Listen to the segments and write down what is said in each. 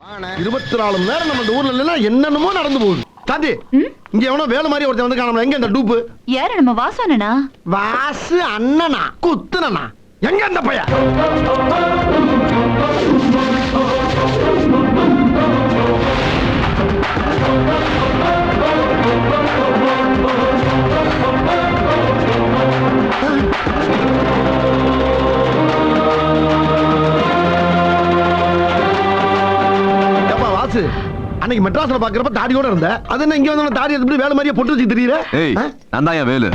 24 மணி நேரம் நம்ம ஊர்ல இல்ல என்னென்னமோ நடந்து போகுது. சாந்தி இங்க எவனோ வேலை மாதிரி ஒருத்தன் வந்து காணோம். எங்க இந்த டூப்பு? யாரு நம்ம வாசு அண்ணனா? வாசு அண்ணனா குத்துனனா? எங்க அந்த பையன்? வாசு அன்னைக்கு மெட்ராஸ்ல பாக்குறப்ப தாடியோட இருந்த அது என்ன இங்க வந்து தாடி எடுத்து வேலை மாதிரியே பொட்டு வச்சு தெரியல. ஏய் நான் தான் வேலு.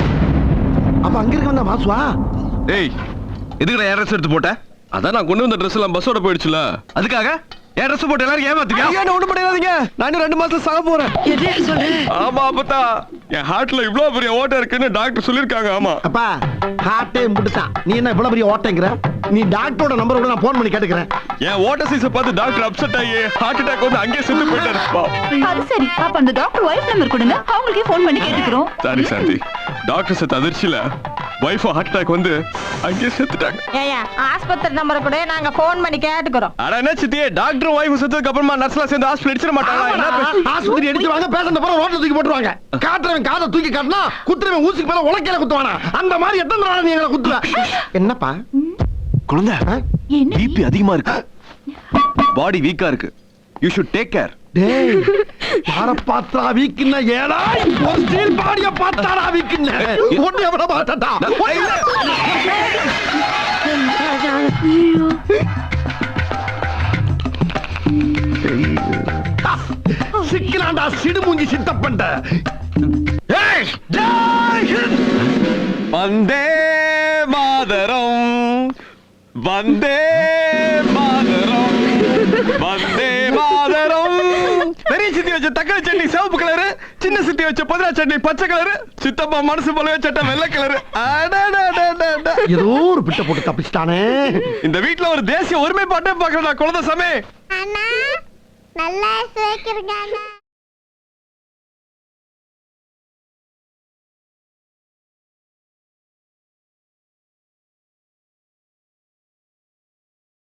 அப்ப அங்க இருக்க வந்தா வாசுவா? ஏய் எதுக்குடா ஏர் ட்ரெஸ் எடுத்து போட்ட? அதான் நான் கொண்டு வந்த ட்ரெஸ் எல்லாம் பஸ்ஸோட போயிடுச்சுல, அதுக்காக ஏன் ட்ரெஸ் போட்டு எல்லாரும் ஏமாத்துங்க. என்ன ஒண்ணு பண்ணிடாதீங்க, நான் 2 மாசம் சாக போறேன். ஆமா அப்பதா என் ஹார்ட்ல இவ்வளவு பெரிய ஓட்டை இருக்குன்னு டாக்டர் சொல்லிருக்காங்க. ஆமா அப்பா ஹார்ட்டே முடிட்டான். நீ என்ன இவ்வளவு பெரிய ஓட்டைங்கிற? நீ டாக்டரோட நம்பர் கூட நான் போன் பண்ணி கேட்டுக்கிறேன். என் ஓட்ட சைஸ பார்த்து டாக்டர் அப்செட் ஆகி ஹார்ட் அட்டாக் வந்து அங்கேயே செத்து போயிட்டாரு. அது சரி, அப்ப அந்த டாக்டர் வைஃப் நம்பர் கொடுங்க, அவங்களுக்கே ஃபோன் பண்ணி கேட்டுக்கிறோம். சாரி சாந்தி, டாக்டர் செத்து அதிர்ச்சியில வைஃப் ஹார்ட் அட்டாக் வந்து அங்கேயே செத்துட்டாங்க. ஏயா ஆஸ்பத்திரி நம்பர் கூட நாங்க ஃபோன் பண்ணி கேட்டுக்கிறோம். அட என்ன சித்தியே, டாக்டர் வைஃப் செத்ததுக்கு அப்புறமா நர்ஸ்லாம் சேர்ந்து ஹாஸ்பிடல் அடிச்சிட மாட்டாங்களா? என்ன ஆஸ்பத்திரி அடிச்சுவாங்க, பேஷண்ட் போற ரோட்ல தூக்கி போட்டுருவாங்க. காட்டுறவன் காதை தூக்கி காட்டினா குத்துறவன் ஊசிக்கு மேல உலக்கையில குத்துவானா? அந்த மாதிரி எத்தனை நாள் நீ எங்களை குத்துவ? என்னப்பா குழந்தை என்ன பிபி அதிகமா இருக்கு, பாடி வீக்கா இருக்கு, யூ ஷுட் டேக் கேர். டேய் யார பாத்ரா வீக்குன்னா ஏடாய் ஒரு ஸ்டீல் பாடிய பாத்தாரா வீக்குன்னா ஒண்ணு எவன பாத்தடா. சிக்கலாண்டா சிடுமுஞ்சி சித்தப்பண்ட. ஏய் ஜெய் ஹிந்த். வந்தே மாதரம் வந்தே மாதரம் வந்தே மாதரம். பெரிய சித்தி வச்ச தக்காளி சட்னி சிவப்பு கலரு, சின்ன சித்தி வச்ச புதினா சட்னி பச்சை கலரு, சித்தப்பா மனசு போலவே சட்டை வெள்ளை கலரு. ஏதோ ஒரு பிட்ட போட்டு தப்பிச்சிட்டானே. இந்த வீட்ல ஒரு தேசிய ஒருமைப்பாட்டே பாக்குறா குழந்தை சாமி. அண்ணா நல்லா சேர்க்கிறீங்க.